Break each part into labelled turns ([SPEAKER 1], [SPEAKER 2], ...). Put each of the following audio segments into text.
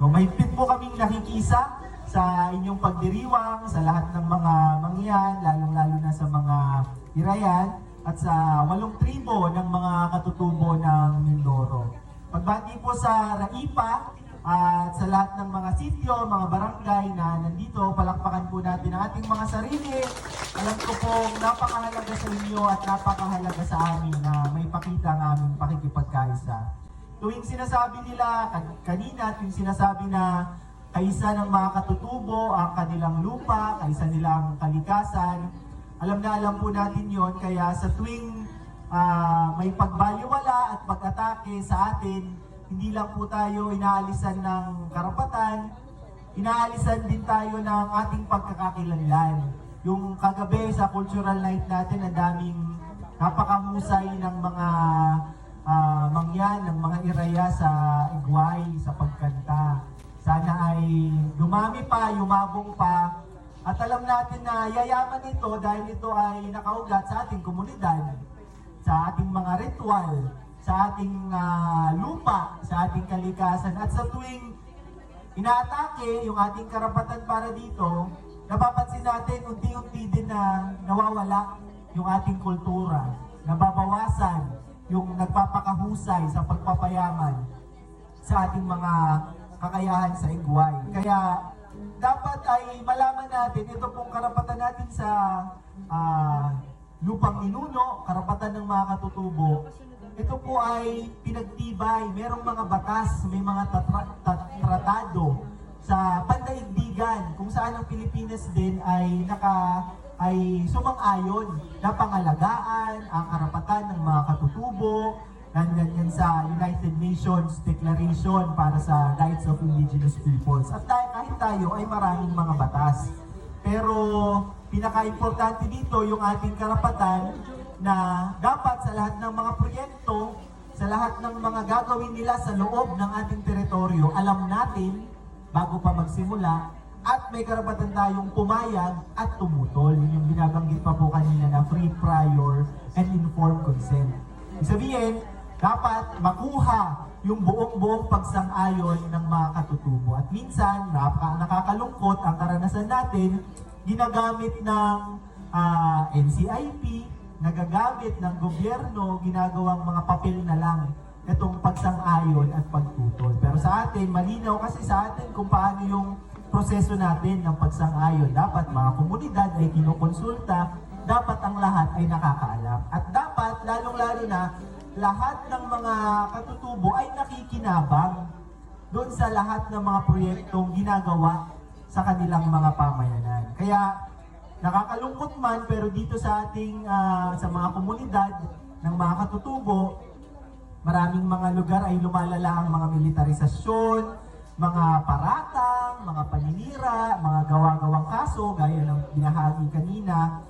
[SPEAKER 1] So, mahigpit po kaming nakikisa sa inyong pagdiriwang, sa lahat ng mga mangyan, lalong-lalo na sa mga irayan, at sa 8 tribo ng mga katutubo ng Mindoro. Pagbati po sa Raipa at sa lahat ng mga sityo, mga barangay na nandito, palakpakan po natin ang ating mga sarili. Alam ko po, napakahalaga sa inyo at napakahalaga sa amin na may pakita ang aming pakikipagkaisa. Tuwing sinasabi nila kanina, tuwing sinasabi na kaisa ng mga katutubo ang kanilang lupa, kaisa nilang kalikasan, alam na alam po natin yon. Kaya sa tuwing may pagbaliwala at pag-atake sa atin, hindi lang po tayo inaalisan ng karapatan, inaalisan din tayo ng ating pagkakakilanlan. Yung kagabi sa cultural night natin, ang daming napakahusay ng mga mangyan, ng mga iraya sa igway, sa pagkanta. Sana ay dumami pa, yumabong pa. At alam natin na yayaman ito dahil ito ay nakaugat sa ating komunidad, sa ating mga ritual, sa ating lupa, sa ating kalikasan. At sa tuwing inaatake yung ating karapatan para dito, napapansin natin unti-unti din na nawawala yung ating kultura, nababawasan yung nagpapakahusay sa pagpapayaman sa ating mga kakayahan sa igway. Kaya dapat ay malaman natin ito pong karapatan natin sa lupang ninuno, karapatan ng mga katutubo. Ito po ay pinagtibay, merong mga batas, may mga tratado sa pandaigdigan kung saan ang Pilipinas din ay sumang-ayon na pangalagaan ang karapatan ng mga katutubo, yan sa United Nations Declaration para sa Rights of Indigenous Peoples. At kahit tayo ay maraming mga batas. Pero pinaka-importante dito yung ating karapatan na dapat sa lahat ng mga proyekto, sa lahat ng mga gagawin nila sa loob ng ating teritoryo, alam natin bago pa magsimula, at may karapatan tayong pumayag at tumutol. Yun yung binabanggit pa po kanina na free, prior, and informed consent. Ibig sabihin, dapat makuha yung buong pagsang-ayon ng mga katutubo. At minsan, nakakalungkot ang karanasan natin, ginagamit ng NCIP, nagagamit ng gobyerno, ginagawang mga papel na lang itong pagsang-ayon at pagtutol. Pero sa atin, malinaw kasi sa atin kung paano yung proseso natin ng pagsang-ayon. Dapat mga komunidad ay kinukonsulta, dapat ang lahat ay nakakaalam. At dapat, lalong-lalo na, lahat ng mga katutubo ay nakikinabang doon sa lahat ng mga proyektong ginagawa sa kanilang mga pamayanan. Kaya, nakakalungkot man, pero dito sa ating, sa mga komunidad ng mga katutubo, maraming mga lugar ay lumalala ang mga militarisasyon, mga paratang, mga paninira, mga gawa-gawang kaso, gaya ng binahagi kanina.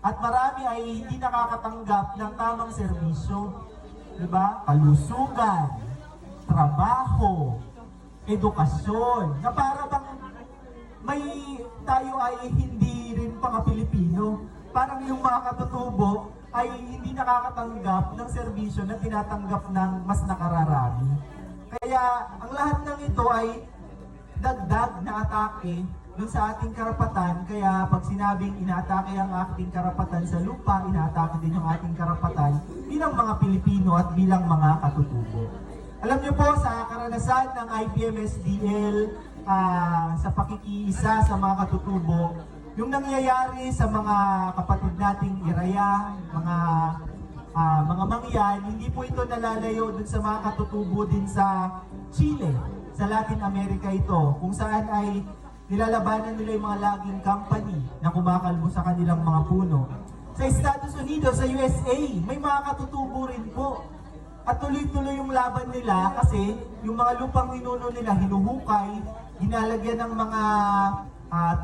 [SPEAKER 1] At marami ay hindi nakakatanggap ng tamang serbisyo. Diba? Kalusugan, trabaho, edukasyon, na para bang tayo ay hindi rin mga Pilipino. Parang yung mga katutubo ay hindi nakakatanggap ng serbisyo na tinatanggap ng mas nakararami. Kaya ang lahat ng ito ay dagdag na atake dun sa ating karapatan. Kaya pag sinabing inaatake ang ating karapatan sa lupa, inaatake din ang ating karapatan bilang mga Pilipino at bilang mga katutubo. Alam niyo po, sa karanasan ng IPM-SDL, sa pakikiisa sa mga katutubo, yung nangyayari sa mga kapatid nating Iraya, mga mangyan, hindi po ito nalalayo dun sa mga katutubo din sa Chile, sa Latin America ito, kung saan ay nilalabanan nila yung mga laging company na kumakalbo sa kanilang mga puno. Sa Estados Unidos, sa USA, may mga katutubo rin po. At tuloy-tuloy yung laban nila kasi yung mga lupang ninuno nila hinuhukay, ginalagyan ng mga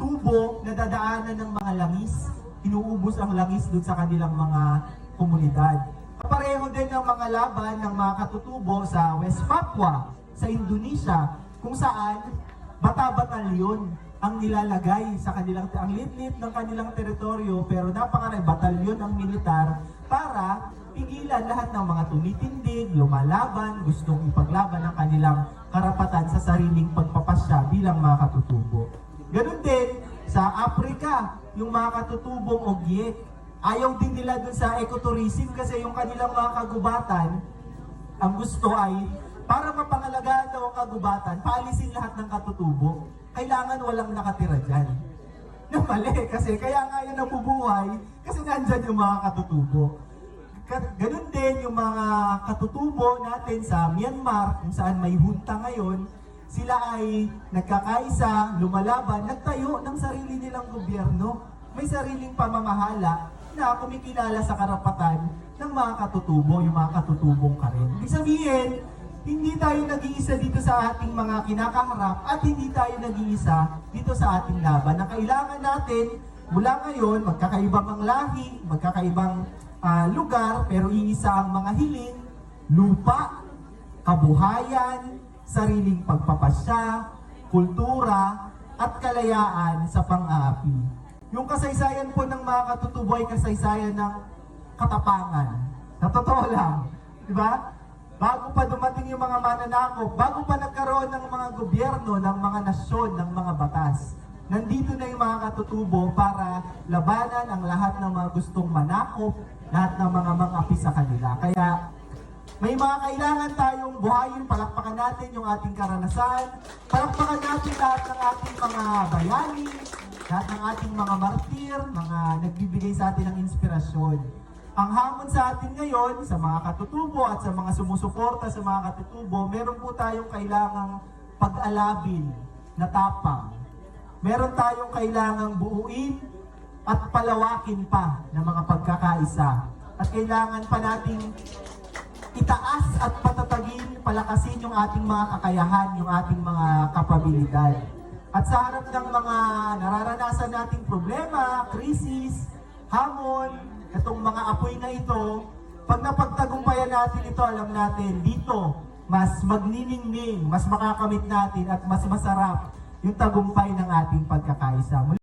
[SPEAKER 1] tubo na dadaanan ng mga langis. Inuubos ang langis dun sa kanilang mga komunidad. Pareho din ang mga laban ng mga katutubo sa West Papua, sa Indonesia, kung saan bata-batalyon ang nilalagay sa kanilang, ang lit-lit ng kanilang teritoryo, pero napakarami batalyon ang militar para pigilan lahat ng mga tumitindig, lumalaban, gustong ipaglaban ang kanilang karapatan sa sariling pagpapasya bilang mga katutubo. Ganun din sa Africa, yung mga katutubong Ogiek, ayaw din nila dun sa ecotourism kasi yung kanilang mga kagubatan, ang gusto ay para mapangalagaan daw ang kagubatan, paalisin lahat ng katutubo. Kailangan walang nakatira dyan. Na mali kasi kaya nga yun nabubuhay kasi nandyan yung mga katutubo. Ganun din yung mga katutubo natin sa Myanmar kung saan may junta ngayon, sila ay nagkakaisa, lumalaban, nagtayo ng sarili nilang gobyerno. May sariling pamamahala na kumikilala sa karapatan ng mga katutubo, yung mga katutubong Karen. Ibig sabihin, hindi tayo nag-iisa dito sa ating mga kinakaharap at hindi tayo nag-iisa dito sa ating laban. Na kailangan natin mula ngayon, magkakaibang ang lahi, magkakaibang lugar, pero iisa ang mga hiling, lupa, kabuhayan, sariling pagpapasya, kultura, at kalayaan sa pang-aapi. Yung kasaysayan po ng mga katutubo ay kasaysayan ng katapangan. Na totoo lang, di ba? Bago pa dumating yung mga mananakop, bago pa nagkaroon ng mga gobyerno, ng mga nasyon, ng mga batas, nandito na yung mga katutubo para labanan ang lahat ng mga gustong manakop, lahat ng mga mang-api sa kanila. Kaya may mga kailangan tayong buhayin, palakpakan natin yung ating karanasan, palakpakan natin lahat ng ating mga bayani, lahat ng ating mga martir, mga nagbibigay sa atin ng inspirasyon. Ang hamon sa atin ngayon, sa mga katutubo at sa mga sumusuporta sa mga katutubo, meron po tayong kailangang pag-alabin na tapang. Meron tayong kailangang buuin at palawakin pa ng mga pagkakaisa. At kailangan pa nating itaas at patatagin, palakasin yung ating mga kakayahan, yung ating mga kapabilidad. At sa harap ng mga nararanasan nating problema, krisis, hamon, itong mga apoy na ito, pag napagtagumpayan natin ito, alam natin, dito, mas magniningning, mas makakamit natin at mas masarap yung tagumpay ng ating pagkakaisa.